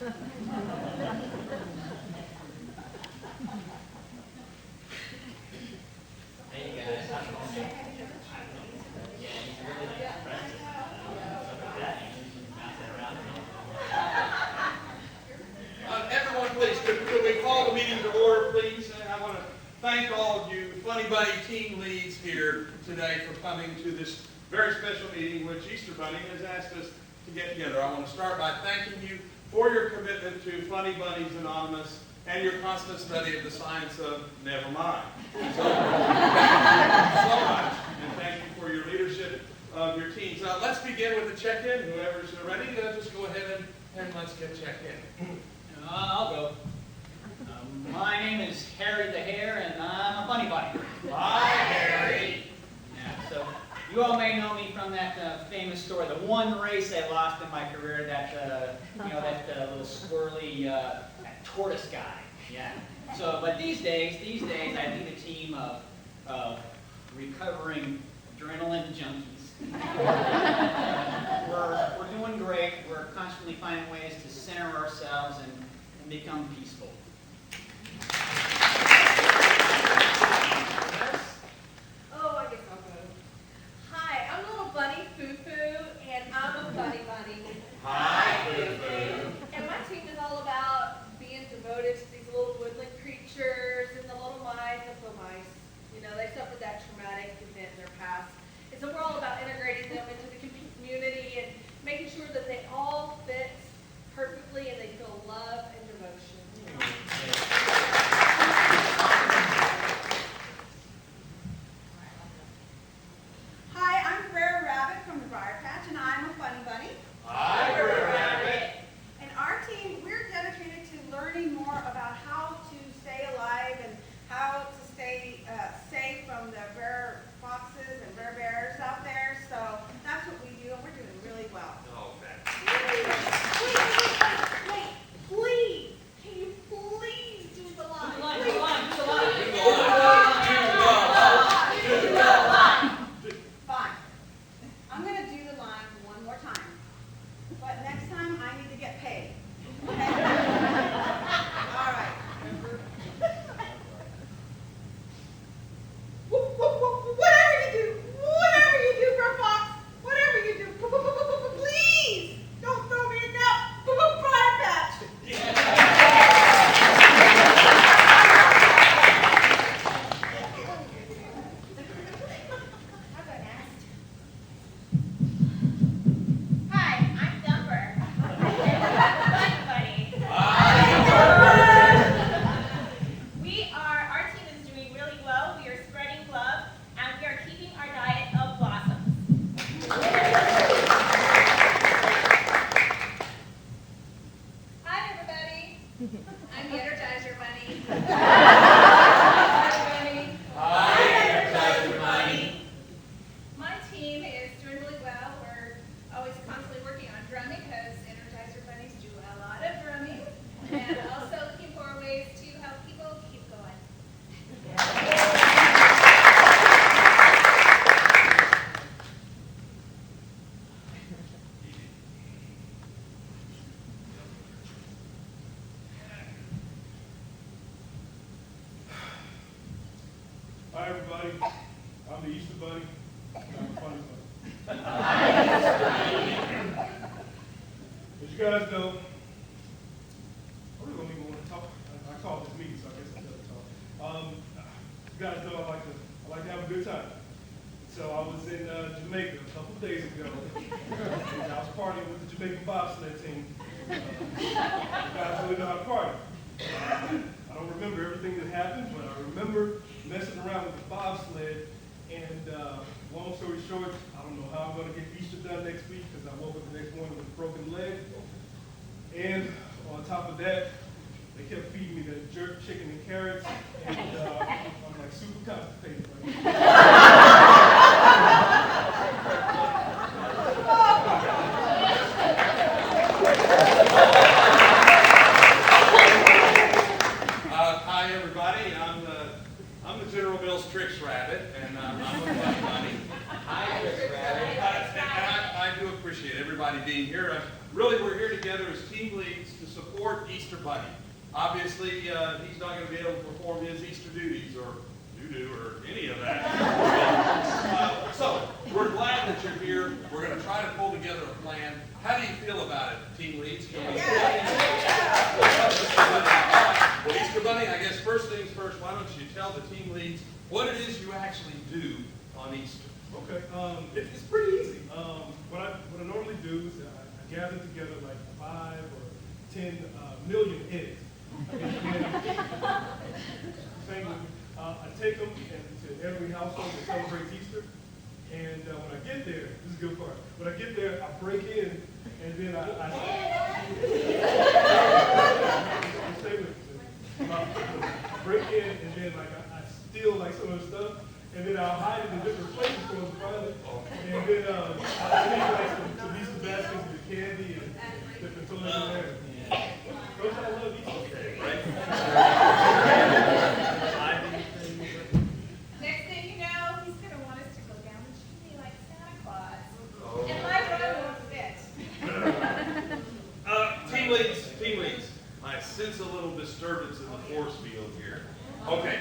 Hey guys, how's it going? Yeah, he's really like impressive. Look at that, he's bouncing around. Everyone, please, could we call the meeting to order, please? And I want to thank all of you Funny Bunny team leads here today for coming to this very special meeting which Easter Bunny has asked us to get together. I want to start by thanking you for your commitment to Funny Bunnies Anonymous and your constant study of the science of never mind. So, thank you so much, and thank you for your leadership of your teams. Let's begin with the check-in. Whoever's ready, just go ahead and let's get checked in. I'll go. My name is Harry the Hare, and I'm a funny bunny. Hi, Harry. Yeah, so you all may know me from that famous story, the one race I lost in my career, that little squirrely that tortoise guy. Yeah. So, but these days I lead a team of recovering adrenaline junkies. We're doing great. We're constantly finding ways to center ourselves and become peaceful. Oh, I guess I'll go. Hi, I'm little bunny Foo-Foo, and I'm a funny bunny. Hi, Foo-Foo. And my team is all about being devoted to these little woodland creatures and the little mice, the little mice. You know, they suffered that traumatic event in their past. And so we're all about integrating them into the community and making sure that they all fit perfectly and they feel love and devotion. Hi, I'm Rare Rabbit from the Briar Patch, and I'm a funny bunny. Hi, Rare Rabbit. And our team, we're dedicated to learning more about how to stay alive and how to stay safe from the rare foxes and rare bears out there. So that's what we do, and we're doing really well. Oh, Wait, please, can you please do the line? Do the line. Fine. I'm going to do the line one more time. But next time, I need to get paid. Okay? All right. Whatever you do for a fox, whatever you do, please don't throw me in that briar patch. I'll go next. Hi, I'm Dumper. Fun Bunny. Our team is doing really well. We are spreading love, and we are keeping our diet of blossoms. Hi, everybody. I'm the Energizer Bunny. Hi, Energizer Bunny. My team is doing really well. We're always constantly working on drumming because Energizer Bunnies do a lot of drumming. And also looking for ways to help people keep going. Hi everybody, I'm the Easter Bunny, and I'm a funny bunny. As you guys know, I really don't even want to talk. I call this meeting, so I guess I'm going to talk. You guys know I like to have a good time. So I was in Jamaica a couple of days ago, and I was partying with the Jamaican bobsled team. You guys really know how to party. I don't remember everything that happened, but I remember messing around with the bobsled, and long story short, I don't know how I'm going to get Easter done next week because I woke up the next morning with a broken leg. And on top of that, they kept feeding me that jerk chicken and carrots, and I'm like super constipated. Hi, everybody. I'm the General Mills Tricks Rabbit, and I'm a funny bunny. Hi, Tricks Rabbit. And I do appreciate everybody being here. Really, we're here together as team team leads to support Easter Bunny. Obviously, he's not going to be able to perform his Easter duties or doo-doo or any of that. So, we're glad that you're here. We're going to try to pull together a plan. How do you feel about it, team leads? Well, Easter Bunny, I guess first things first, why don't you tell the team leads what it is you actually do on Easter? Okay, it's pretty easy. What I normally do is I gather together like 5 or 10 million eggs. I take them to every household that celebrates Easter. And when I get there, this is a good part. When I get there, I break in, and then I stay with me. I break in, and then like I steal like some of the stuff, and then I'll hide it in different places for them to find it. And then I leave like some Easter baskets with candy and different toys in there. Coach, I love Easter. Right? Next thing you know, he's going to want us to go down the chimney like Santa Claus. And my robe won't fit. Team leads, I sense a little disturbance in the force field here. Okay,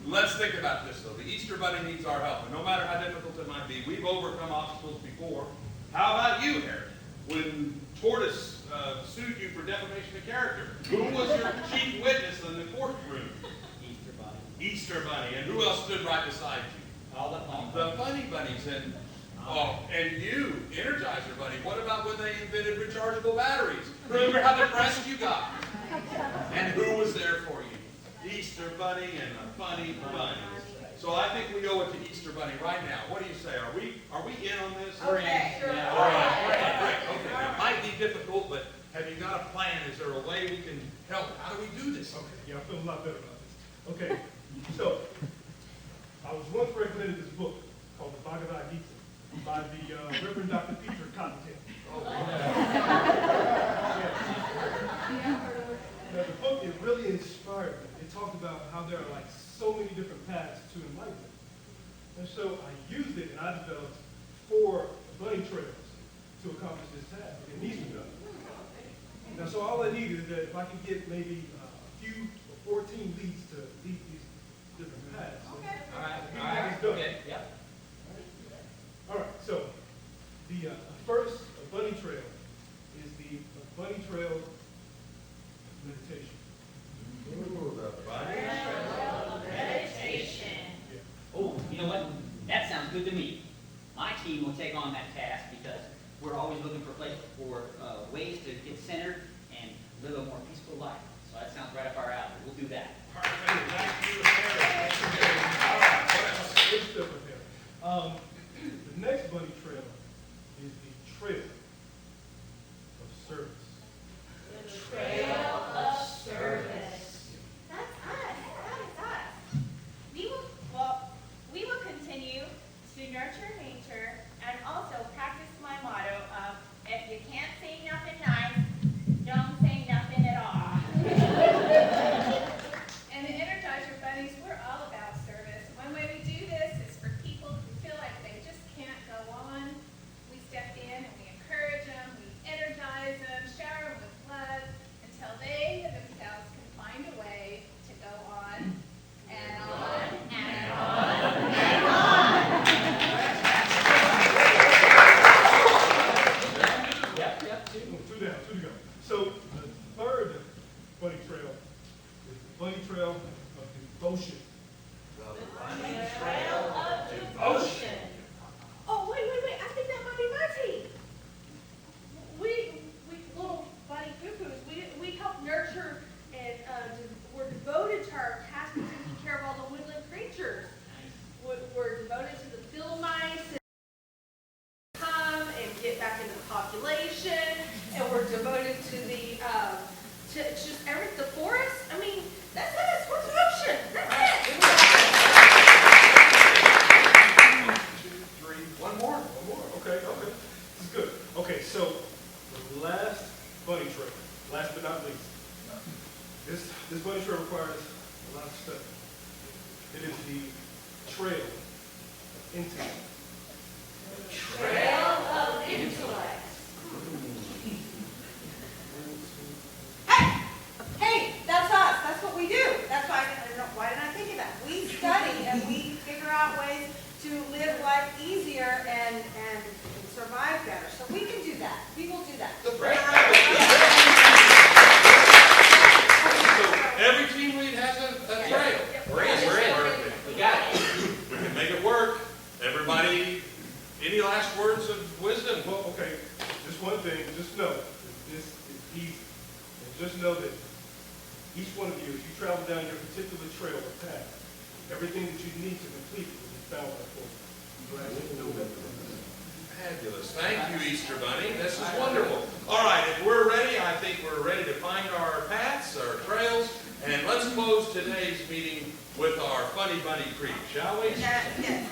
let's think about this though. The Easter Bunny needs our help, and no matter how difficult it might be, we've overcome obstacles before. How about you, Harry? When Tortoise sued you for defamation of character, who was your chief witness in the courtroom? Easter Bunny. Easter Bunny, and who else stood right beside you? All the fun. The Funny Bunnies, and you, Energizer Bunny. What about when they invented rechargeable batteries? Remember how depressed you got? And who was there for you? Easter Bunny and the Funny Bunnies. So I think we owe it to Easter Bunny right now. What do you say? Are we in on this? Okay, sure. Yeah, All right. Great. Okay. It might be difficult, but have you got a plan? Is there a way we can help? How do we do this? Okay, yeah, I feel a lot better about this. Okay, so I was once recommended this book called the Bhagavad Gita by the Reverend Dr. Petra. Now, the book, it really inspired me. It talked about how there are like so many different paths to enlightenment. And so I used it and I developed 4 bunny trails to accomplish this task. It needs to be done. Now, so all I need is that if I can get maybe a few or 14 leads to lead these different paths. Okay. All right. It's done. Okay. Yep. All right, so the first bunny trail is the bunny trail meditation. Ooh, the bunny. Meditation. Oh, you know what? That sounds good to me. My team will take on that task because we're always looking for ways to get centered and live a more peaceful life. So that sounds right up our alley. We'll do that. Perfect. Thank you, Harry. Good stuff right there. The next bunny trail is the trail of service. The trail of service. That's us. That is us. We will continue to nurture nature and also practice my motto of if you can't say nothing nice, don't say nothing at all. And the Energizer Bunnies, we're all about service. One way we do this is for people who feel like they just can't go on. We step in and we encourage them, we energize them, shower them with love until they themselves can find a way to go on and on and on and on. Yep. 2 down, 2 to go. So the third bunny trail is the bunny trail of devotion. The trail of devotion. Oh, wait. I think that might be my team. We little bunny cuckoos, we help nurture and we're devoted to our task of taking care of all the woodland creatures. We're devoted to the field mice and come and get back into the population, and we're devoted to the the forest. I mean, that's us. We're devotion. That's it. 1, 2, 3. One more. Okay. This is good. Okay, so the last bunny trail, last but not least. This bunny trail requires a lot of study. It is the trail of intellect. Trail of intellect. just know that each one of you, as you travel down your particular trail or path, everything that you need to complete it will be found by force. Fabulous. Thank you, Easter Bunny. This is wonderful. All right, if we're ready, I think we're ready to find our paths, our trails, and let's close today's meeting with our funny bunny preach, shall we? Yes.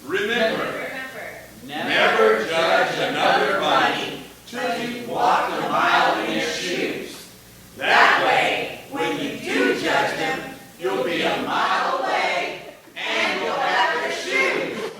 Remember, Remember, never judge another bunny till you've walked a mile in his shoes. That way, when you do judge them, you'll be a mile away and you'll have their shoes.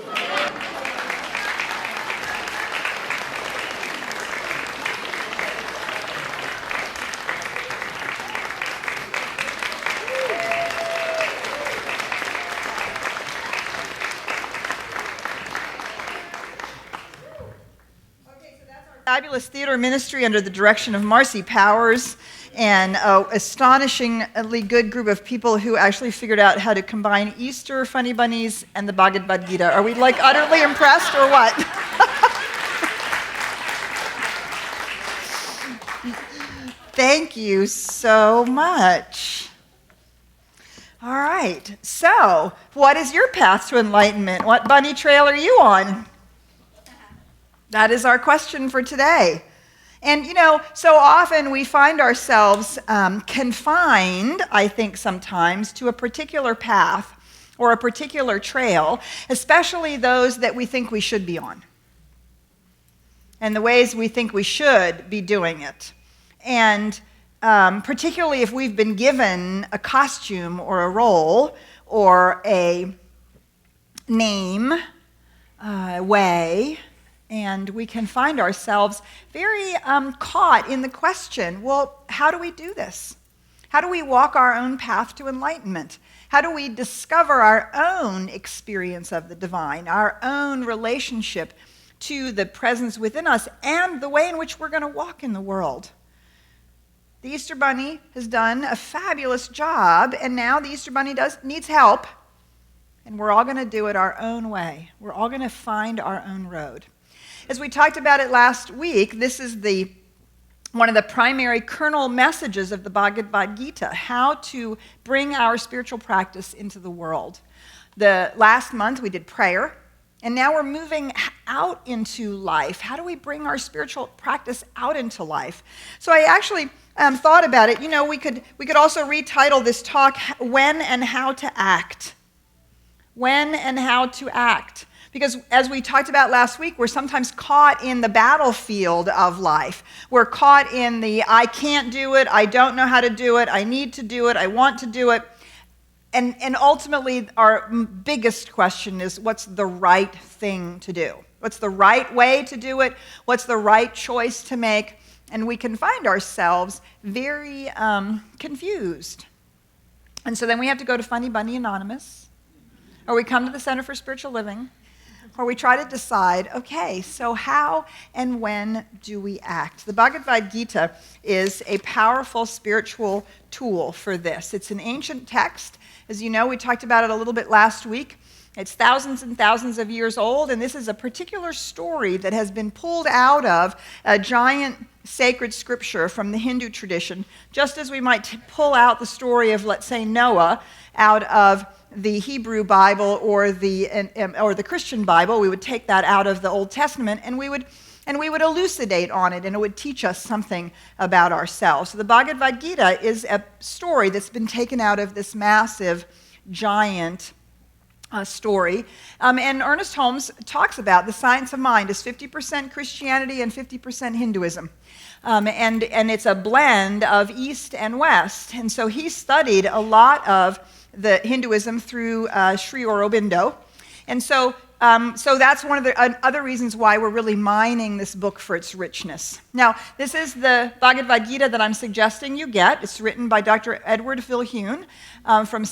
Fabulous theater ministry under the direction of Marcy Powers, and an astonishingly good group of people who actually figured out how to combine Easter funny bunnies and the Bhagavad Gita. Are we like utterly impressed or what? Thank you so much. All right, so what is your path to enlightenment? What bunny trail are you on? That is our question for today. And, so often we find ourselves confined, I think sometimes, to a particular path or a particular trail, especially those that we think we should be on, and the ways we think we should be doing it. And particularly if we've been given a costume or a role or a name, a way, and we can find ourselves very caught in the question, well, how do we do this? How do we walk our own path to enlightenment? How do we discover our own experience of the divine, our own relationship to the presence within us, and the way in which we're going to walk in the world? The Easter Bunny has done a fabulous job, and now the Easter Bunny needs help, and we're all going to do it our own way. We're all going to find our own road. As we talked about it last week, this is one of the primary kernel messages of the Bhagavad Gita, how to bring our spiritual practice into the world. The last month we did prayer, and now we're moving out into life. How do we bring our spiritual practice out into life? So I actually thought about it. We could also retitle this talk, When and How to Act. When and How to Act. Because as we talked about last week, we're sometimes caught in the battlefield of life. We're caught in the, I can't do it, I don't know how to do it, I need to do it, I want to do it. And ultimately, our biggest question is, what's the right thing to do? What's the right way to do it? What's the right choice to make? And we can find ourselves very confused. And so then we have to go to Funny Bunny Anonymous, or we come to the Center for Spiritual Living, or we try to decide, okay, so how and when do we act? The Bhagavad Gita is a powerful spiritual tool for this. It's an ancient text. As you know, we talked about it a little bit last week. It's thousands and thousands of years old, and this is a particular story that has been pulled out of a giant sacred scripture from the Hindu tradition, just as we might pull out the story of, let's say, Noah out of the Hebrew Bible or the Christian Bible. We would take that out of the Old Testament, and we would elucidate on it, and it would teach us something about ourselves. So the Bhagavad Gita is a story that's been taken out of this massive, giant story. And Ernest Holmes talks about the science of mind as 50% Christianity and 50% Hinduism. And it's a blend of East and West. And so he studied a lot of the Hinduism through Sri Aurobindo. And so that's one of the other reasons why we're really mining this book for its richness. Now, this is the Bhagavad Gita that I'm suggesting you get. It's written by Dr. Edward Vilhune.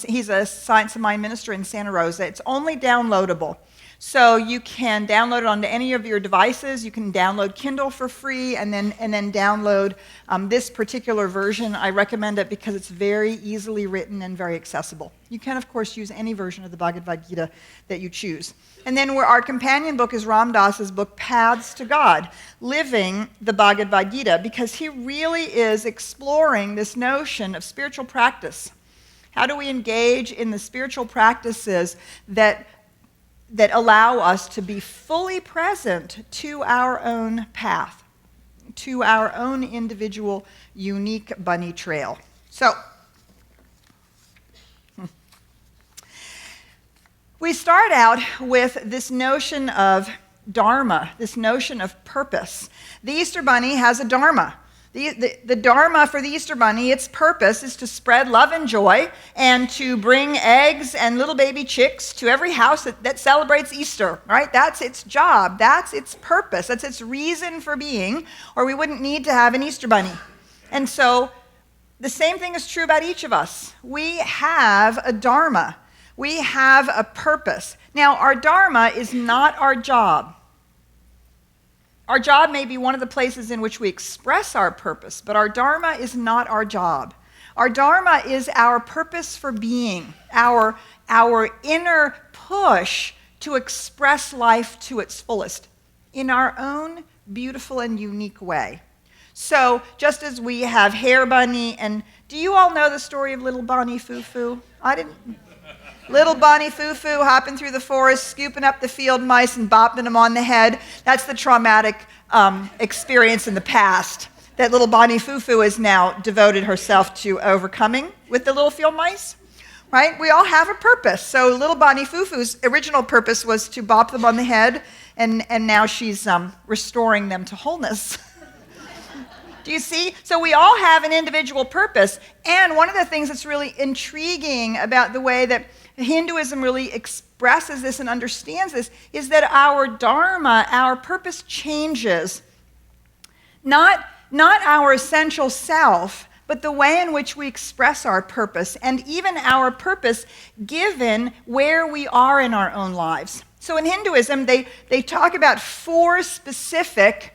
He's a Science of Mind minister in Santa Rosa. It's only downloadable. So you can download it onto any of your devices. You can download Kindle for free and then download this particular version. I recommend it because it's very easily written and very accessible. You can, of course, use any version of the Bhagavad Gita that you choose. And then our companion book is Ram Dass's book, Paths to God, Living the Bhagavad Gita, because he really is exploring this notion of spiritual practice. How do we engage in the spiritual practices that allow us to be fully present to our own path, to our own individual, unique bunny trail? So, we start out with this notion of Dharma, this notion of purpose. The Easter Bunny has a Dharma. The Dharma for the Easter Bunny, its purpose is to spread love and joy and to bring eggs and little baby chicks to every house that celebrates Easter, right? That's its job. That's its purpose. That's its reason for being, or we wouldn't need to have an Easter Bunny. And so the same thing is true about each of us. We have a Dharma. We have a purpose. Now, our Dharma is not our job. Our job may be one of the places in which we express our purpose, but our Dharma is not our job. Our Dharma is our purpose for being, our inner push to express life to its fullest in our own beautiful and unique way. So, just as we have Hair Bunny, and do you all know the story of Little Bonnie Foo-Foo? I didn't. Little Bonnie Foo-Foo hopping through the forest, scooping up the field mice and bopping them on the head. That's the traumatic experience in the past that little Bonnie Foo-Foo has now devoted herself to overcoming with the little field mice, right? We all have a purpose. So little Bonnie Foo-Foo's original purpose was to bop them on the head, and now she's restoring them to wholeness. Do you see? So we all have an individual purpose. And one of the things that's really intriguing about the way that Hinduism really expresses this and understands this is that our Dharma, our purpose changes. Not our essential self, but the way in which we express our purpose, and even our purpose given where we are in our own lives. So in Hinduism, they talk about 4 specific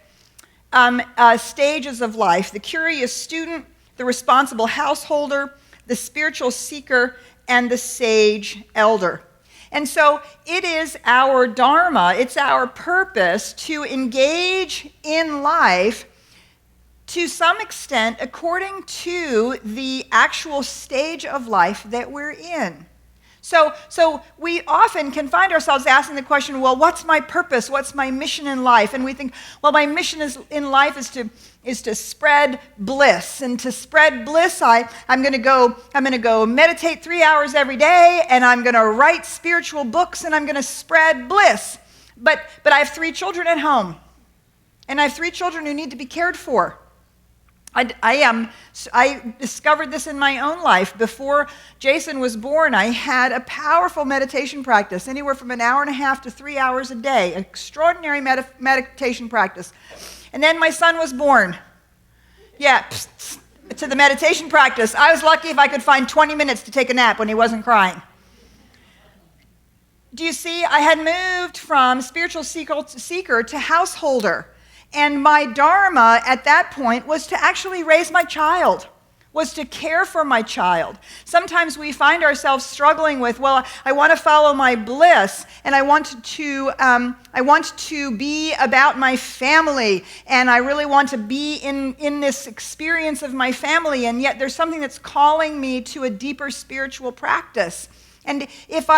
stages of life: the curious student, the responsible householder, the spiritual seeker, and the sage elder. And so it is our Dharma, it's our purpose to engage in life to some extent according to the actual stage of life that we're in. So we often can find ourselves asking the question, well, what's my purpose? What's my mission in life? And we think, well, my mission in life is to spread bliss. And to spread bliss, I'm going to go meditate 3 hours every day, and I'm going to write spiritual books, and I'm going to spread bliss. But I have 3 children at home, and I have 3 children who need to be cared for. I discovered this in my own life. Before Jason was born, I had a powerful meditation practice, anywhere from an hour and a half to 3 hours a day, an extraordinary meditation practice. And then my son was born. Yeah, to the meditation practice. I was lucky if I could find 20 minutes to take a nap when he wasn't crying. Do you see? I had moved from spiritual seeker to householder. And my Dharma at that point was to actually raise my child, was to care for my child. Sometimes we find ourselves struggling with, well, I want to follow my bliss, and I want to be about my family, and I really want to be in this experience of my family, and yet there's something that's calling me to a deeper spiritual practice. And if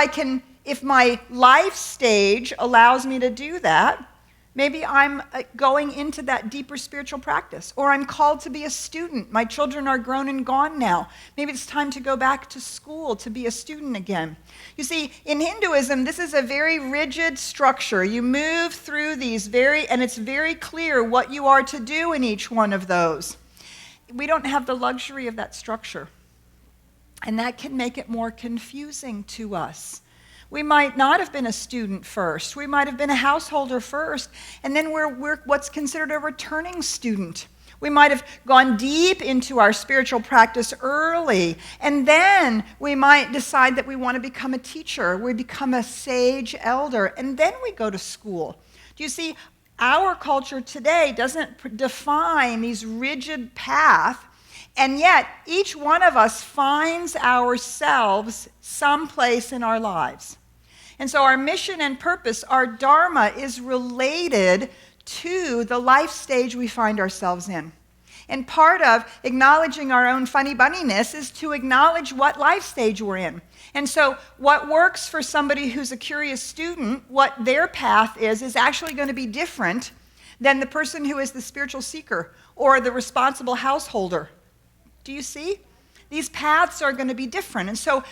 my life stage allows me to do that, maybe I'm going into that deeper spiritual practice, or I'm called to be a student. My children are grown and gone now. Maybe it's time to go back to school to be a student again. You see, in Hinduism, this is a very rigid structure. You move through these and it's very clear what you are to do in each one of those. We don't have the luxury of that structure, and that can make it more confusing to us. We might not have been a student first. We might have been a householder first, and then we're what's considered a returning student. We might have gone deep into our spiritual practice early, and then we might decide that we want to become a teacher. We become a sage elder, and then we go to school. Do you see, our culture today doesn't define these rigid paths, and yet each one of us finds ourselves someplace in our lives. And so our mission and purpose, our Dharma, is related to the life stage we find ourselves in. And part of acknowledging our own funny bunniness is to acknowledge what life stage we're in. And so what works for somebody who's a curious student, what their path is actually going to be different than the person who is the spiritual seeker or the responsible householder. Do you see? These paths are going to be different. And so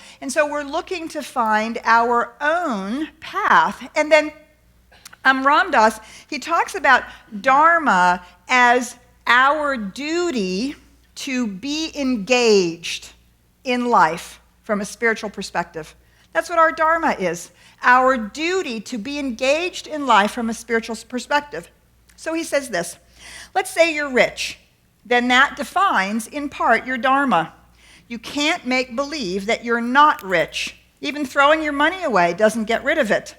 we're looking to find our own path. And then Ram Dass, he talks about Dharma as our duty to be engaged in life from a spiritual perspective. That's what our Dharma is, our duty to be engaged in life from a spiritual perspective. So he says this, let's say you're rich, then that defines, in part, your Dharma. You can't make believe that you're not rich. Even throwing your money away doesn't get rid of it.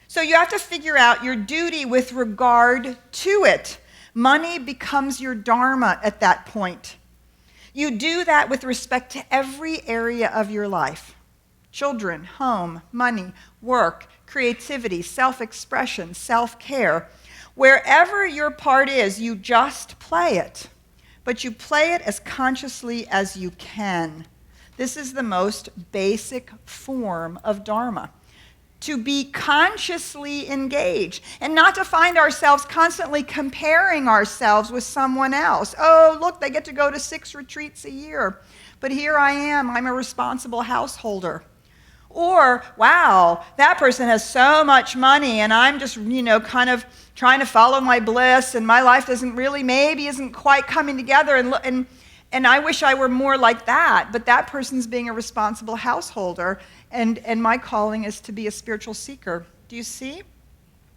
So you have to figure out your duty with regard to it. Money becomes your Dharma at that point. You do that with respect to every area of your life. Children, home, money, work, creativity, self-expression, self-care. Wherever your part is, you just play it. But you play it as consciously as you can. This is the most basic form of Dharma. To be consciously engaged and not to find ourselves constantly comparing ourselves with someone else. Oh, look, they get to go to 6 retreats a year, but here I am, I'm a responsible householder. Or, wow, that person has so much money and I'm just, kind of trying to follow my bliss and my life isn't quite coming together and I wish I were more like that, but that person's being a responsible householder. And my calling is to be a spiritual seeker. Do you see?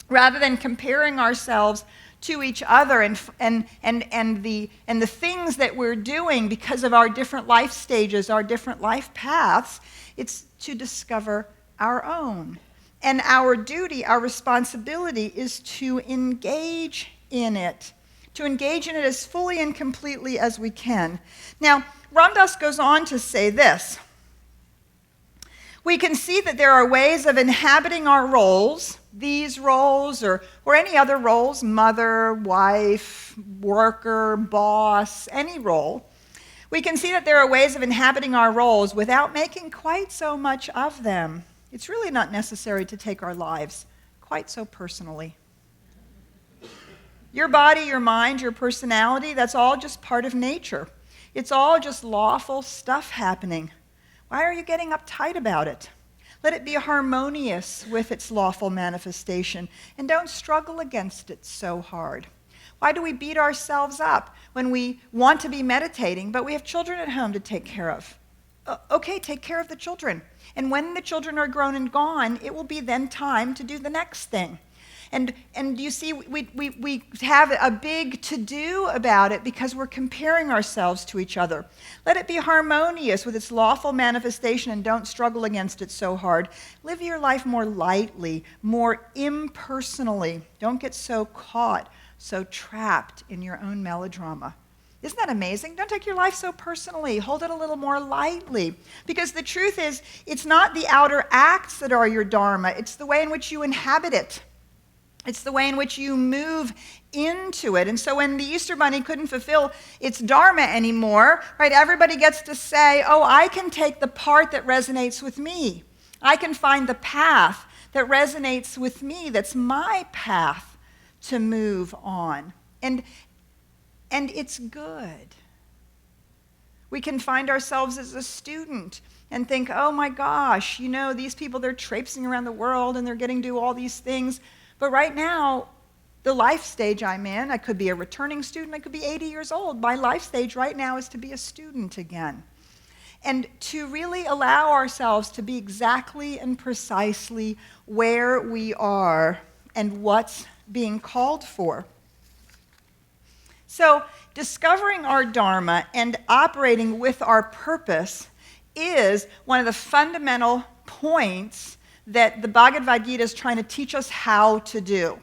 Rather than comparing ourselves to each other and the things that we're doing because of our different life stages, our different life paths, it's to discover our own. And our duty, our responsibility is to engage in it. To engage in it as fully and completely as we can. Now, Ram Dass goes on to say this. We can see that there are ways of inhabiting our roles, these roles or any other roles, mother, wife, worker, boss, any role. We can see that there are ways of inhabiting our roles without making quite so much of them. It's really not necessary to take our lives quite so personally. Your body, your mind, your personality, that's all just part of nature. It's all just lawful stuff happening. Why are you getting uptight about it? Let it be harmonious with its lawful manifestation, and don't struggle against it so hard. Why do we beat ourselves up when we want to be meditating, but we have children at home to take care of? Okay, take care of the children. And when the children are grown and gone, it will be then time to do the next thing. And you see, we have a big to-do about it because we're comparing ourselves to each other. Let it be harmonious with its lawful manifestation and don't struggle against it so hard. Live your life more lightly, more impersonally. Don't get so caught, so trapped in your own melodrama. Isn't that amazing? Don't take your life so personally. Hold it a little more lightly. Because the truth is, it's not the outer acts that are your Dharma. It's the way in which you inhabit it. It's the way in which you move into it. And so when the Easter Bunny couldn't fulfill its Dharma anymore, right, everybody gets to say, oh, I can take the part that resonates with me. I can find the path that resonates with me, that's my path to move on. And it's good. We can find ourselves as a student and think, oh my gosh, these people, they're traipsing around the world and they're getting to do all these things. But right now, the life stage I'm in, I could be a returning student, I could be 80 years old. My life stage right now is to be a student again. And to really allow ourselves to be exactly and precisely where we are and what's being called for. So discovering our Dharma and operating with our purpose is one of the fundamental points that the Bhagavad Gita is trying to teach us how to do.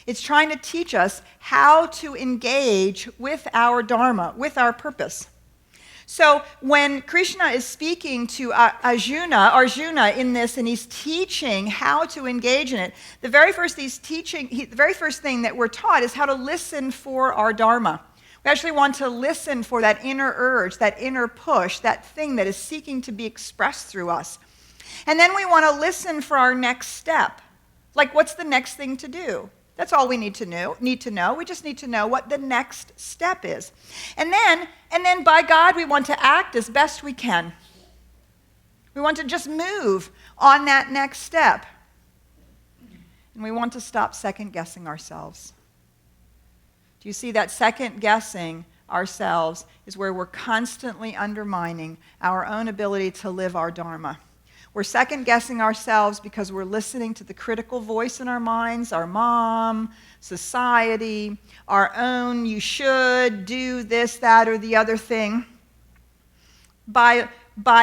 It's trying to teach us how to engage with our Dharma, with our purpose. When Krishna is speaking to Arjuna in this, and he's teaching how to engage in it, the very first thing that we're taught is how to listen for our Dharma. We actually want to listen for that inner urge, that inner push, that thing that is seeking to be expressed through us. And then we want to listen for our next step. Like, what's the next thing to do? That's all we need to know. We just need to know what the next step is. And then by God, we want to act as best we can. We want to just move on that next step. And we want to stop second-guessing ourselves. Do you see that second-guessing ourselves is where we're constantly undermining our own ability to live our Dharma? We're second-guessing ourselves because we're listening to the critical voice in our minds, our mom, society, our own you should do this, that, or the other thing. By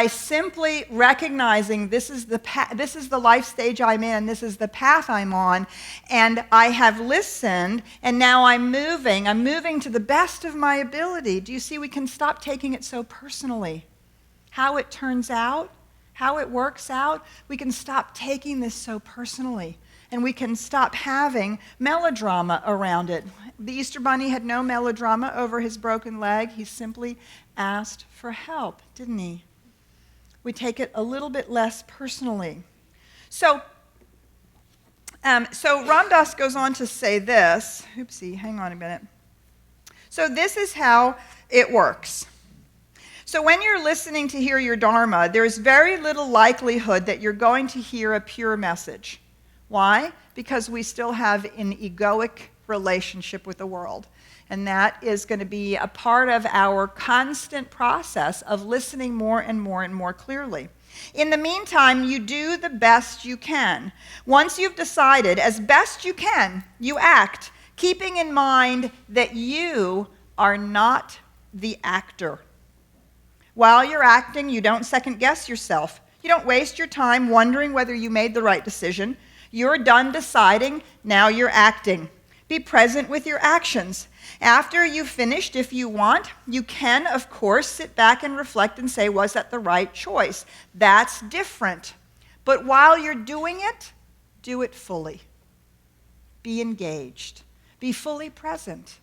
simply recognizing this is the life stage I'm in, this is the path I'm on, and I have listened, and now I'm moving to the best of my ability. Do you see, we can stop taking it so personally? How it turns out, how it works out, we can stop taking this so personally, and we can stop having melodrama around it. The Easter Bunny had no melodrama over his broken leg. He simply asked for help, didn't he? We take it a little bit less personally. So Ram Dass goes on to say this. Oopsie, hang on a minute. So this is how it works. So when you're listening to hear your Dharma, there's very little likelihood that you're going to hear a pure message. Why? Because we still have an egoic relationship with the world. And that is going to be a part of our constant process of listening more and more and more clearly. In the meantime, you do the best you can. Once you've decided, as best you can, you act, keeping in mind that you are not the actor. While you're acting, you don't second-guess yourself. You don't waste your time wondering whether you made the right decision. You're done deciding, now you're acting. Be present with your actions. After you've finished, if you want, you can, of course, sit back and reflect and say, was that the right choice? That's different. But while you're doing it, do it fully. Be engaged. Be fully present.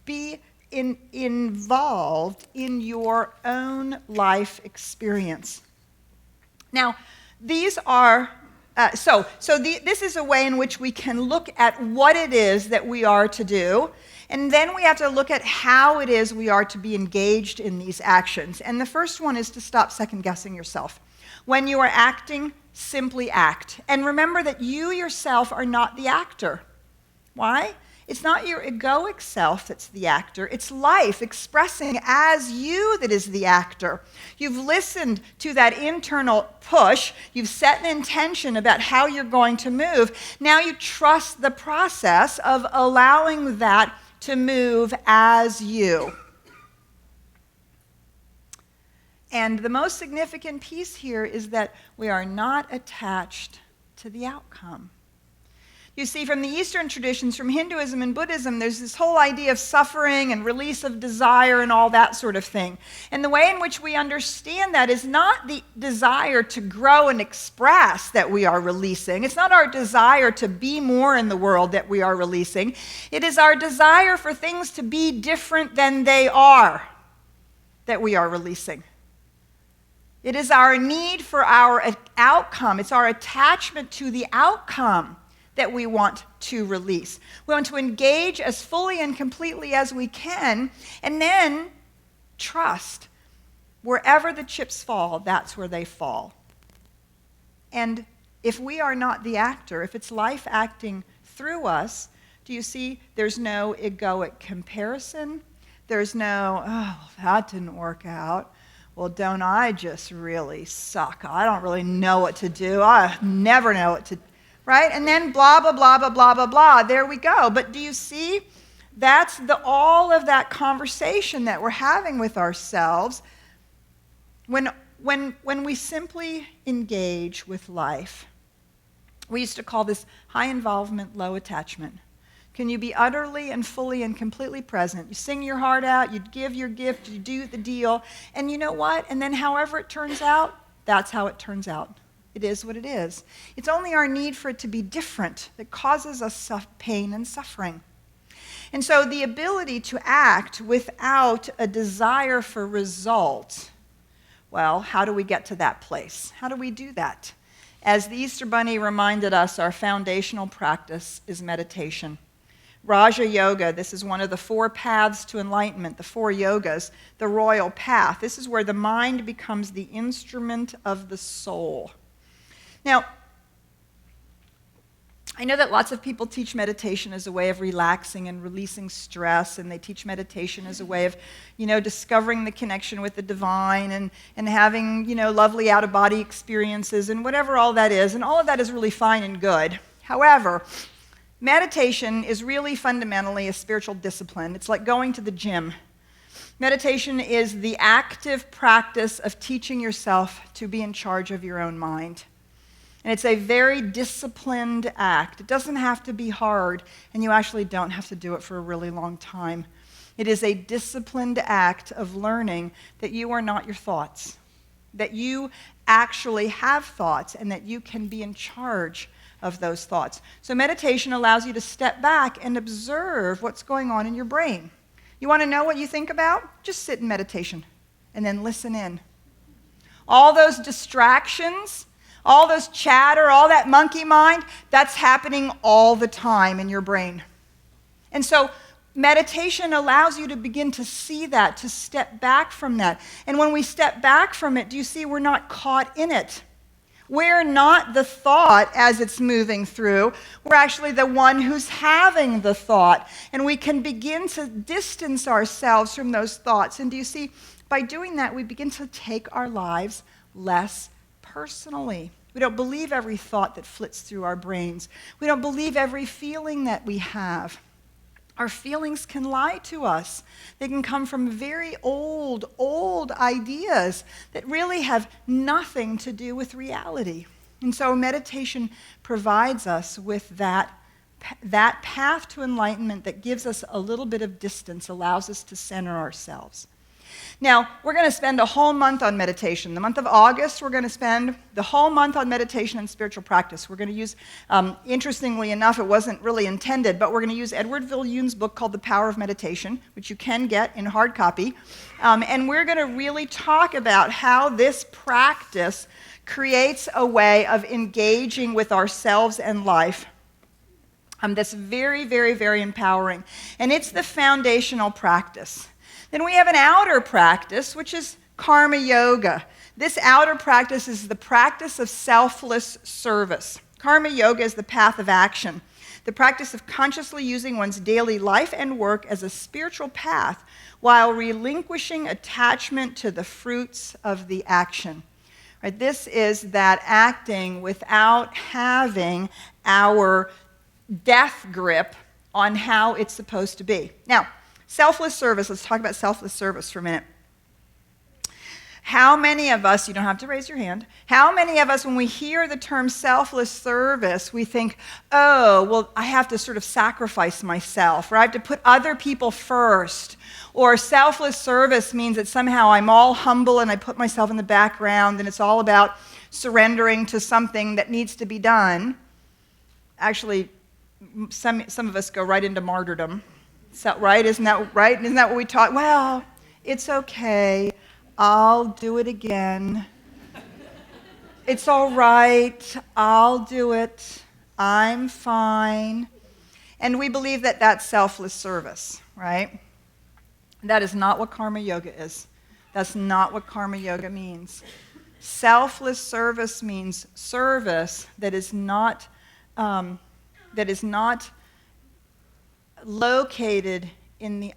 Be involved in your own life experience. Now, these are this is a way in which we can look at what it is that we are to do, and then we have to look at how it is we are to be engaged in these actions. And the first one is to stop second-guessing yourself. When you are acting, simply act. And remember that you yourself are not the actor. Why? It's not your egoic self that's the actor. It's life expressing as you that is the actor. You've listened to that internal push. You've set an intention about how you're going to move. Now you trust the process of allowing that to move as you. And the most significant piece here is that we are not attached to the outcome. You see, from the Eastern traditions, from Hinduism and Buddhism, there's this whole idea of suffering and release of desire and all that sort of thing. And the way in which we understand that is not the desire to grow and express that we are releasing. It's not our desire to be more in the world that we are releasing. It is our desire for things to be different than they are that we are releasing. It is our need for our outcome. It's our attachment to the outcome that we want to release. We want to engage as fully and completely as we can, and then trust. Wherever the chips fall, that's where they fall. And if we are not the actor, if it's life acting through us, do you see there's no egoic comparison? There's no, oh, that didn't work out. Well, don't I just really suck? I don't really know what to do. I never know what to do. Right? And then blah, blah, blah, blah, blah, blah, blah. There we go. But do you see That's all of that conversation that we're having with ourselves when we simply engage with life. We used to call this high involvement, low attachment. Can you be utterly and fully and completely present? You sing your heart out, you give your gift, you do the deal, and you know what? And then however it turns out, that's how it turns out. It is what it is. It's only our need for it to be different that causes us pain and suffering. And so the ability to act without a desire for result, well, how do we get to that place? How do we do that? As the Easter Bunny reminded us, our foundational practice is meditation. Raja Yoga, this is one of the 4 paths to enlightenment, the 4 yogas, the royal path. This is where the mind becomes the instrument of the soul. Now, I know that lots of people teach meditation as a way of relaxing and releasing stress, and they teach meditation as a way of, discovering the connection with the divine and having, lovely out-of-body experiences and whatever all that is, and all of that is really fine and good. However, meditation is really fundamentally a spiritual discipline. It's like going to the gym. Meditation is the active practice of teaching yourself to be in charge of your own mind. And it's a very disciplined act. It doesn't have to be hard, and you actually don't have to do it for a really long time. It is a disciplined act of learning that you are not your thoughts, that you actually have thoughts, and that you can be in charge of those thoughts. So meditation allows you to step back and observe what's going on in your brain. You want to know what you think about? Just sit in meditation and then listen in. All those distractions, all those chatter, all that monkey mind, that's happening all the time in your brain. And so meditation allows you to begin to see that, to step back from that. And when we step back from it, do you see we're not caught in it? We're not the thought as it's moving through. We're actually the one who's having the thought. And we can begin to distance ourselves from those thoughts. And do you see, by doing that, we begin to take our lives less personally. We don't believe every thought that flits through our brains. We don't believe every feeling that we have. Our feelings can lie to us. They can come from very old ideas that really have nothing to do with reality. And so meditation provides us with that path to enlightenment that gives us a little bit of distance, allows us to center ourselves. Now, we're going to spend a whole month on meditation. The month of August, we're going to spend the whole month on meditation and spiritual practice. We're going to use, interestingly enough, it wasn't really intended, but we're going to use Edward Viljoen's book called The Power of Meditation, which you can get in hard copy. And we're going to really talk about how this practice creates a way of engaging with ourselves and life. That's very, very, very empowering. And it's the foundational practice. Then we have an outer practice, which is karma yoga. This outer practice is the practice of selfless service. Karma yoga is the path of action, the practice of consciously using one's daily life and work as a spiritual path while relinquishing attachment to the fruits of the action. Right? This is that acting without having our death grip on how it's supposed to be. Now, selfless service, let's talk about selfless service for a minute. How many of us, you don't have to raise your hand, how many of us when we hear the term selfless service, we think, oh, well, I have to sort of sacrifice myself, or I have to put other people first, or selfless service means that somehow I'm all humble and I put myself in the background and it's all about surrendering to something that needs to be done. Actually, some of us go right into martyrdom. So, right? Isn't that right? Isn't that what we taught? Well, it's okay. I'll do it again. It's all right. I'll do it. I'm fine. And we believe that that's selfless service, right? That is not what karma yoga is. That's not what karma yoga means. Selfless service means service that is not located in the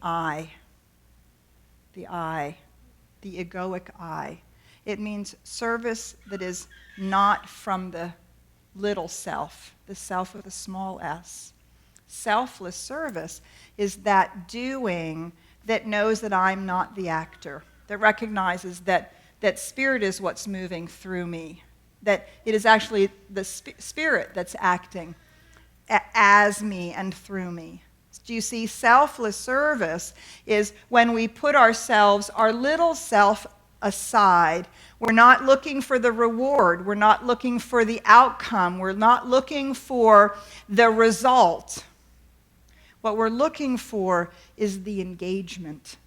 egoic I. It means service that is not from the little self, the self with a small s. Selfless service is that doing that knows that I'm not the actor, that recognizes that spirit is what's moving through me, that it is actually the spirit that's acting as me and through me. Do you see, selfless service is when we put ourselves, our little self, aside. We're not looking for the reward. We're not looking for the outcome. We're not looking for the result. What we're looking for is the engagement.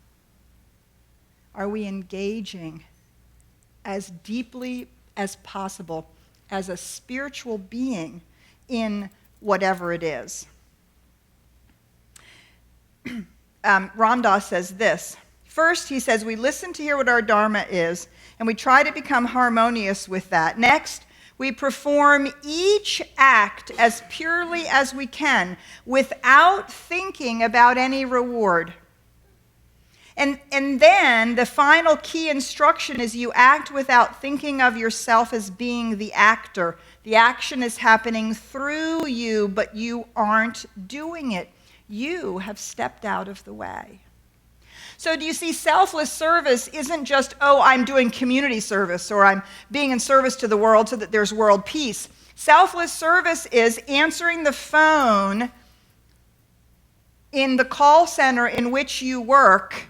Are we engaging as deeply as possible as a spiritual being in whatever it is? Ram Dass says this. First, he says, we listen to hear what our Dharma is, and we try to become harmonious with that. Next, we perform each act as purely as we can without thinking about any reward. And then the final key instruction is you act without thinking of yourself as being the actor. The action is happening through you, but you aren't doing it. You have stepped out of the way. So do you see, selfless service isn't just, oh, I'm doing community service or I'm being in service to the world so that there's world peace. Selfless service is answering the phone in the call center in which you work,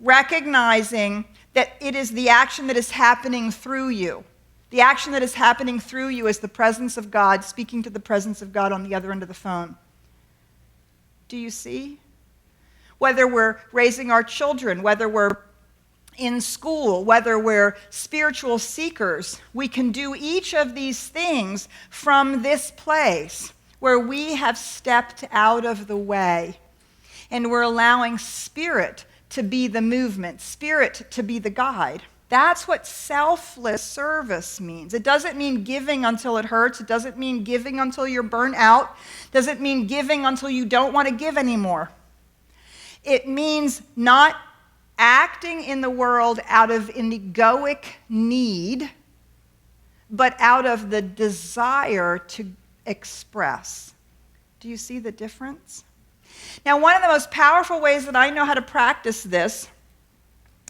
recognizing that it is the action that is happening through you. The action that is happening through you is the presence of God, speaking to the presence of God on the other end of the phone. Do you see? Whether we're raising our children, whether we're in school, whether we're spiritual seekers, we can do each of these things from this place where we have stepped out of the way and we're allowing spirit to be the movement, spirit to be the guide. That's what selfless service means. It doesn't mean giving until it hurts. It doesn't mean giving until you're burnt out. It doesn't mean giving until you don't want to give anymore. It means not acting in the world out of an egoic need, but out of the desire to express. Do you see the difference? Now, one of the most powerful ways that I know how to practice this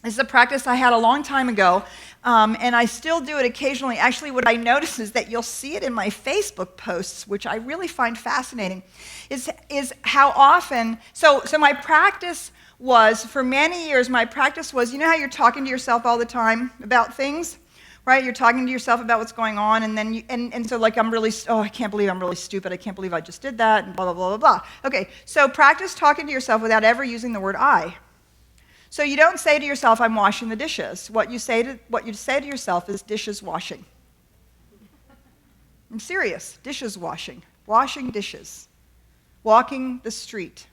is a practice I had a long time ago, and I still do it occasionally. Actually, what I notice is that you'll see it in my Facebook posts, which I really find fascinating, is how often, so my practice was, for many years, my practice was, you know how you're talking to yourself all the time about things, right? You're talking to yourself about what's going on, and then and so like, I can't believe I'm really stupid, I can't believe I just did that, and blah, blah, blah, blah, blah. Okay, so practice talking to yourself without ever using the word I. So you don't say to yourself, I'm washing the dishes. What you say to yourself is dishes washing. I'm serious. Dishes washing. Washing dishes. Walking the street.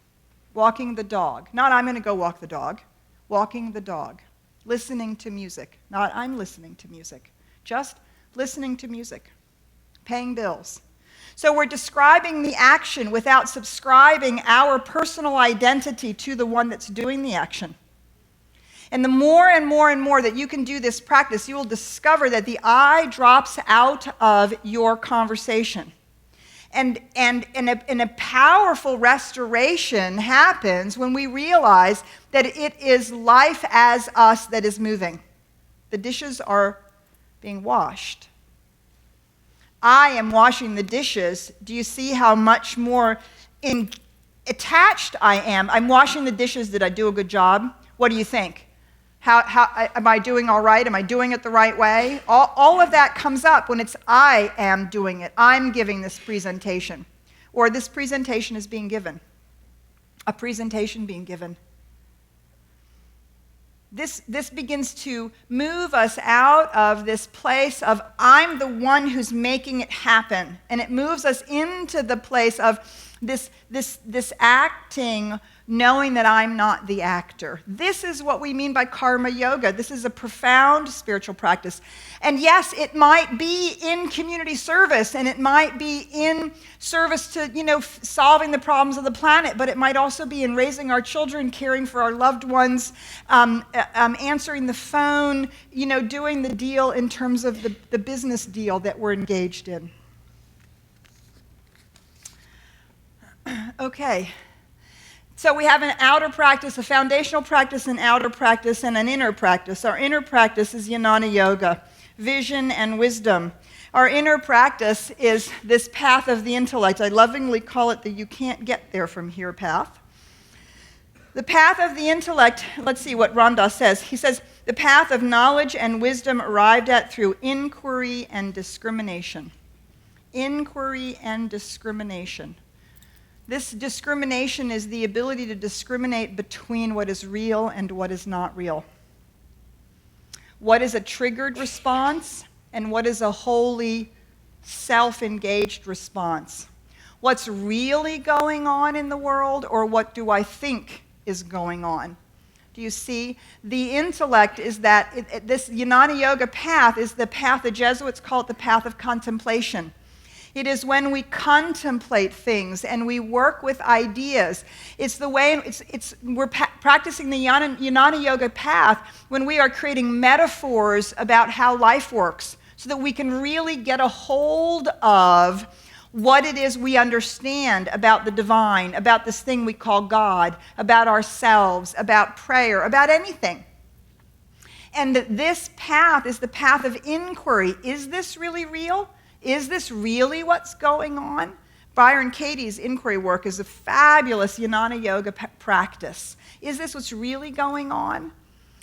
Walking the dog. Not I'm going to go walk the dog. Walking the dog. Listening to music. Not I'm listening to music. Just listening to music. Paying bills. So we're describing the action without subscribing our personal identity to the one that's doing the action. And the more and more and more that you can do this practice, you will discover that the I drops out of your conversation. And a powerful restoration happens when we realize that it is life as us that is moving. The dishes are being washed. I am washing the dishes. Do you see how much more attached I am? I'm washing the dishes. Did I do a good job? What do you think? How am I doing all right? Am I doing it the right way? All of that comes up when it's I am doing it. I'm giving this presentation. Or this presentation is being given. A presentation being given. This begins to move us out of this place of I'm the one who's making it happen. And it moves us into the place of this acting, knowing that I'm not the actor. This is what we mean by karma yoga. This is a profound spiritual practice. And yes, it might be in community service, and it might be in service to, solving the problems of the planet, but it might also be in raising our children, caring for our loved ones, answering the phone, doing the deal in terms of the business deal that we're engaged in. Okay. So we have an outer practice, a foundational practice, an outer practice, and an inner practice. Our inner practice is Jnana Yoga, vision and wisdom. Our inner practice is this path of the intellect. I lovingly call it the you can't get there from here path. The path of the intellect, let's see what Ram Dass says. He says, the path of knowledge and wisdom arrived at through inquiry and discrimination. Inquiry and discrimination. This discrimination is the ability to discriminate between what is real and what is not real. What is a triggered response and what is a wholly self-engaged response. What's really going on in the world, or what do I think is going on? Do you see? The intellect is that, this Jnana Yoga path is the path, the Jesuits call it the path of contemplation. It is when we contemplate things and we work with ideas. It's the way, we're practicing the Jnana Yoga path when we are creating metaphors about how life works so that we can really get a hold of what it is we understand about the divine, about this thing we call God, about ourselves, about prayer, about anything. And this path is the path of inquiry. Is this really real? Is this really what's going on? Byron Katie's inquiry work is a fabulous Jnana Yoga practice. Is this what's really going on?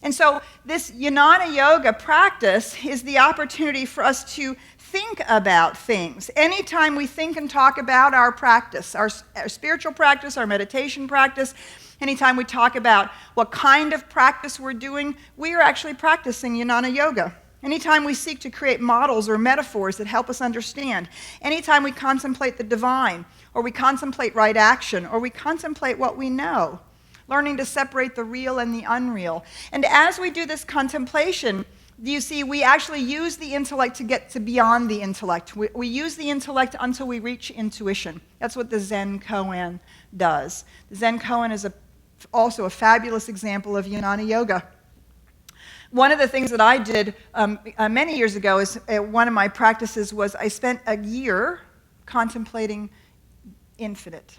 And so this Jnana Yoga practice is the opportunity for us to think about things. Anytime we think and talk about our practice, our spiritual practice, our meditation practice, anytime we talk about what kind of practice we're doing, we are actually practicing Jnana Yoga. Anytime we seek to create models or metaphors that help us understand, anytime we contemplate the divine, or we contemplate right action, or we contemplate what we know, learning to separate the real and the unreal. And as we do this contemplation, you see, we actually use the intellect to get to beyond the intellect. We use the intellect until we reach intuition. That's what the Zen koan does. The Zen koan is also a fabulous example of Jnana Yoga. One of the things that I did many years ago is one of my practices was I spent a year contemplating infinity.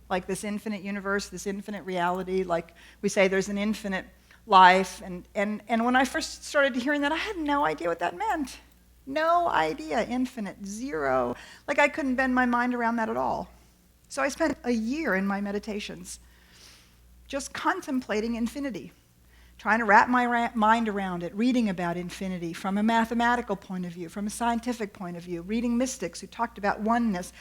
Like this infinite universe, this infinite reality, like we say there's an infinite life. And when I first started hearing that, I had no idea what that meant. No idea, infinite, zero. Like I couldn't bend my mind around that at all. So I spent a year in my meditations just contemplating infinity, trying to wrap my mind around it, reading about infinity from a mathematical point of view, from a scientific point of view, reading mystics who talked about oneness,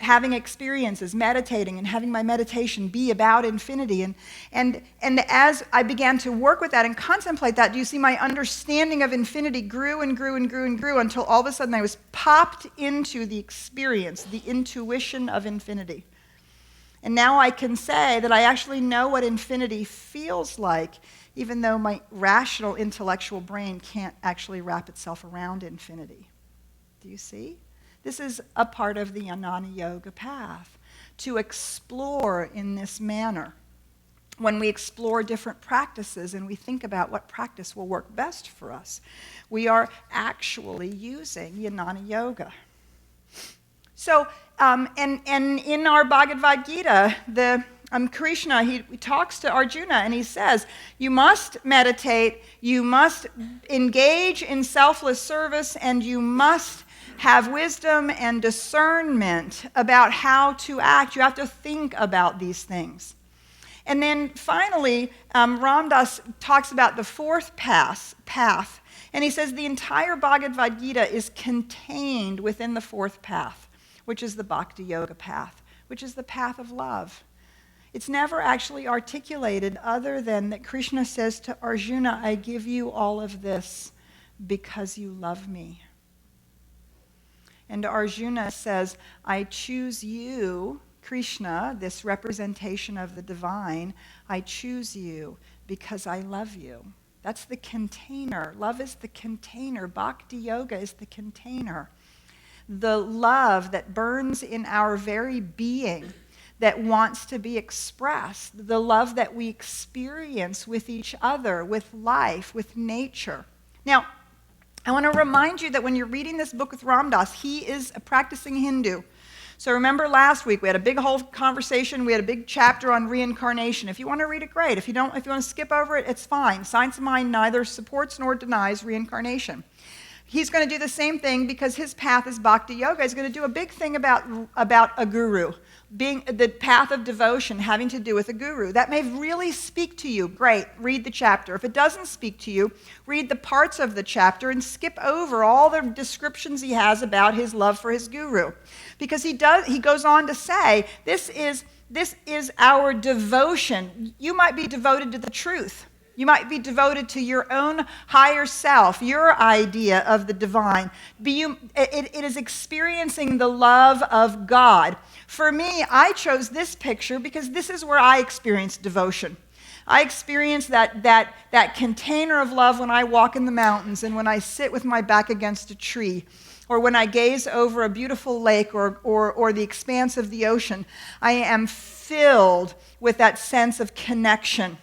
having experiences, meditating, and having my meditation be about infinity. And as I began to work with that and contemplate that, do you see my understanding of infinity grew and grew and grew and grew until all of a sudden I was popped into the experience, the intuition of infinity. And now I can say that I actually know what infinity feels like, even though my rational intellectual brain can't actually wrap itself around infinity. Do you see? This is a part of the Jnana Yoga path, to explore in this manner. When we explore different practices and we think about what practice will work best for us, we are actually using Jnana Yoga. So, and in our Bhagavad Gita, Krishna, he talks to Arjuna and he says, you must meditate, you must engage in selfless service, and you must have wisdom and discernment about how to act. You have to think about these things. And then finally, Ram Dass talks about the fourth path, and he says the entire Bhagavad Gita is contained within the fourth path, which is the Bhakti Yoga path, which is the path of love. It's never actually articulated other than that Krishna says to Arjuna, I give you all of this because you love me. And Arjuna says, I choose you, Krishna, this representation of the divine, I choose you because I love you. That's the container. Love is the container. Bhakti Yoga is the container. The love that burns in our very being, that wants to be expressed, the love that we experience with each other, with life, with nature. Now, I want to remind you that when you're reading this book with Ram Dass, he is a practicing Hindu. So remember last week, we had a big whole conversation. We had a big chapter on reincarnation. If you want to read it, great. If you want to skip over it, it's fine. Science of mind neither supports nor denies reincarnation. He's going to do the same thing because his path is bhakti yoga. He's going to do a big thing about a guru, being the path of devotion having to do with a guru. That may really speak to you. Great, read the chapter. If it doesn't speak to you, read the parts of the chapter and skip over all the descriptions he has about his love for his guru. Because he goes on to say, this is our devotion. You might be devoted to the truth. You might be devoted to your own higher self, your idea of the divine. It is experiencing the love of God. For me, I chose this picture because this is where I experience devotion. I experience that container of love when I walk in the mountains and when I sit with my back against a tree, or when I gaze over a beautiful lake or the expanse of the ocean. I am filled with that sense of connection,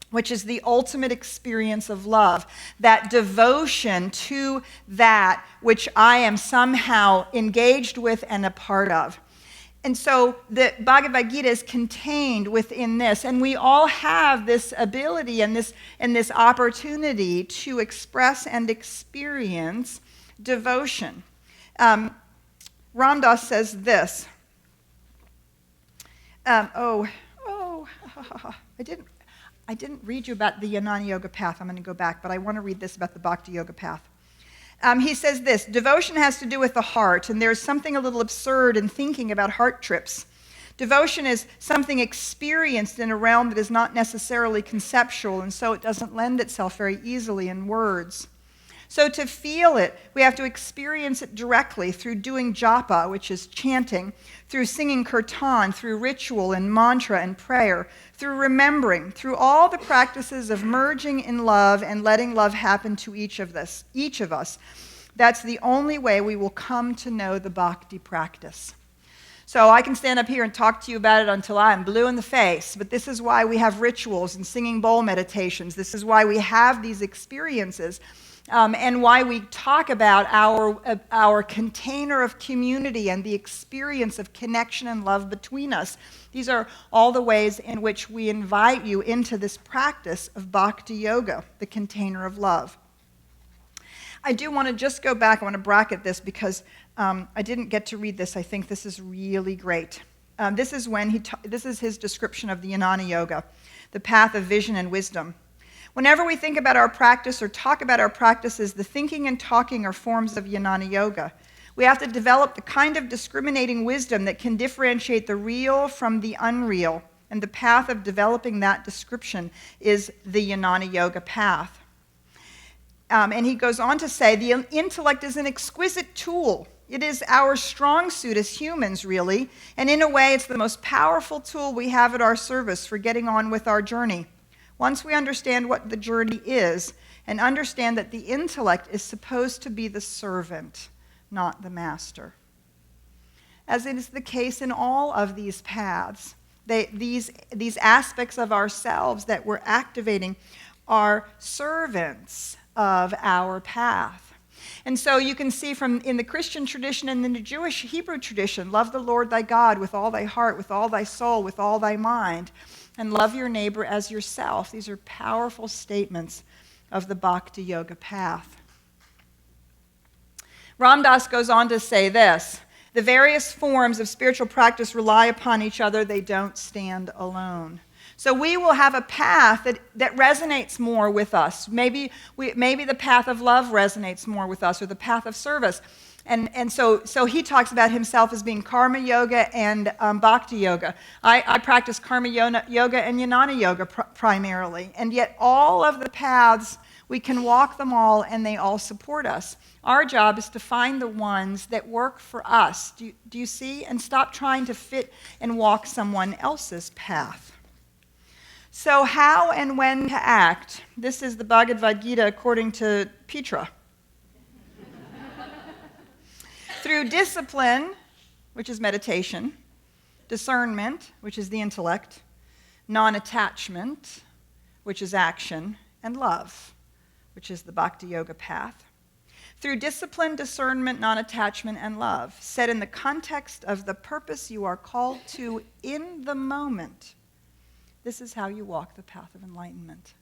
which is the ultimate experience of love, that devotion to that which I am somehow engaged with and a part of. And so the Bhagavad Gita is contained within this, and we all have this ability and this opportunity to express and experience devotion. Ram Dass says this. I didn't read you about the Jnana Yoga path. I'm going to go back, but I want to read this about the Bhakti Yoga path. He says this: devotion has to do with the heart, and there's something a little absurd in thinking about heart trips. Devotion is something experienced in a realm that is not necessarily conceptual, and so it doesn't lend itself very easily in words. So to feel it, we have to experience it directly through doing japa, which is chanting, through singing kirtan, through ritual and mantra and prayer, through remembering, through all the practices of merging in love and letting love happen to each of us. That's the only way we will come to know the bhakti practice. So I can stand up here and talk to you about it until I'm blue in the face, but this is why we have rituals and singing bowl meditations. This is why we have these experiences. And why we talk about our container of community and the experience of connection and love between us. These are all the ways in which we invite you into this practice of bhakti yoga, the container of love. I do want to just go back. I want to bracket this because I didn't get to read this. I think this is really great. This is his description of the Jnana Yoga, the path of vision and wisdom. Whenever we think about our practice or talk about our practices, the thinking and talking are forms of Jnana Yoga. We have to develop the kind of discriminating wisdom that can differentiate the real from the unreal, and the path of developing that description is the Jnana Yoga path. And he goes on to say, the intellect is an exquisite tool. It is our strong suit as humans, really, and in a way, it's the most powerful tool we have at our service for getting on with our journey. Once we understand what the journey is and understand that the intellect is supposed to be the servant, not the master. As it is the case in all of these paths, these aspects of ourselves that we're activating are servants of our path. And so you can see in the Christian tradition and in the Jewish Hebrew tradition, love the Lord thy God with all thy heart, with all thy soul, with all thy mind, and love your neighbor as yourself. These are powerful statements of the Bhakti Yoga path. Ram Dass goes on to say this: the various forms of spiritual practice rely upon each other. They don't stand alone. So we will have a path that resonates more with us. Maybe the path of love resonates more with us, or the path of service. And so he talks about himself as being karma yoga and bhakti yoga. I practice karma yoga and jnana yoga primarily. And yet all of the paths, we can walk them all and they all support us. Our job is to find the ones that work for us. Do you see? And stop trying to fit and walk someone else's path. So how and when to act? This is the Bhagavad Gita according to Petra. Through discipline, which is meditation, discernment, which is the intellect, non-attachment, which is action, and love, which is the Bhakti Yoga path. through discipline, discernment, non-attachment, and love, set in the context of the purpose you are called to in the moment. This is how you walk the path of enlightenment.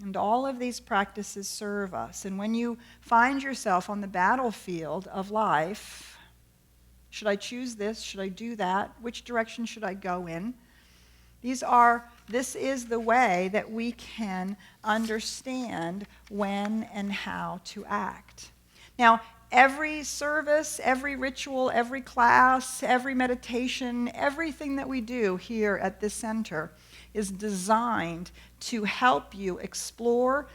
And all of these practices serve us. And when you find yourself on the battlefield of life, should I choose this? Should I do that? Which direction should I go in? This is the way that we can understand when and how to act. Now, every service, every ritual, every class, every meditation, everything that we do here at this center is designed to help you explore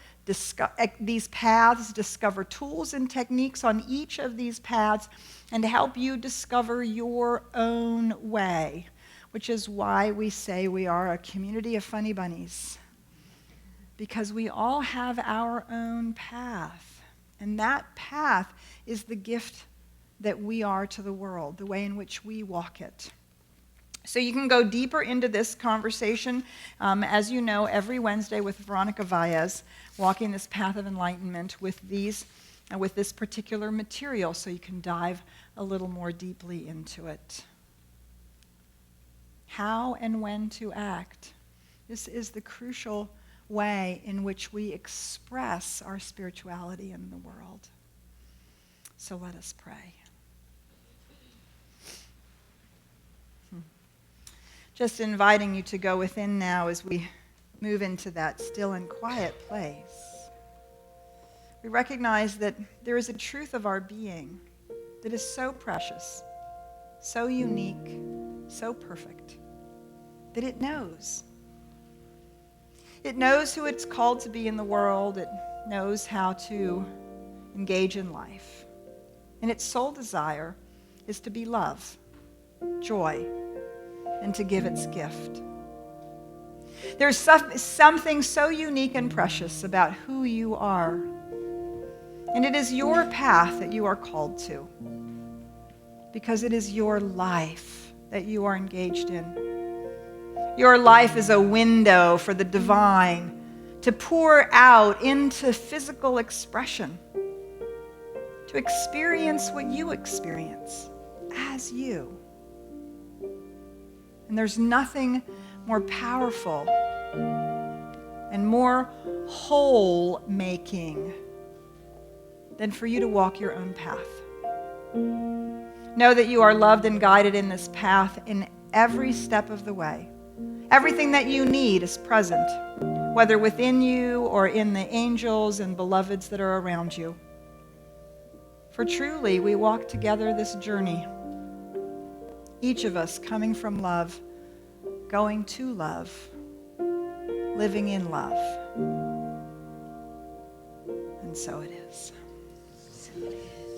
these paths, discover tools and techniques on each of these paths, and to help you discover your own way, which is why we say we are a community of funny bunnies, because we all have our own path, and that path is the gift that we are to the world, the way in which we walk it. So you can go deeper into this conversation, as you know, every Wednesday with Veronica Valles, walking this path of enlightenment with this particular material, so you can dive a little more deeply into it. How and when to act. This is the crucial way in which we express our spirituality in the world. So let us pray. Just inviting you to go within now as we move into that still and quiet place. We recognize that there is a truth of our being that is so precious, so unique, so perfect, that it knows. It knows who it's called to be in the world. It knows how to engage in life. And its sole desire is to be love, joy, and to give its gift. There's something so unique and precious about who you are. And it is your path that you are called to, because it is your life that you are engaged in. Your life is a window for the divine to pour out into physical expression, to experience what you experience as you. And there's nothing more powerful and more whole-making than for you to walk your own path. Know that you are loved and guided in this path in every step of the way. Everything that you need is present, whether within you or in the angels and beloveds that are around you. For truly, we walk together this journey, each of us coming from love, going to love, living in love. And so it is. So it is.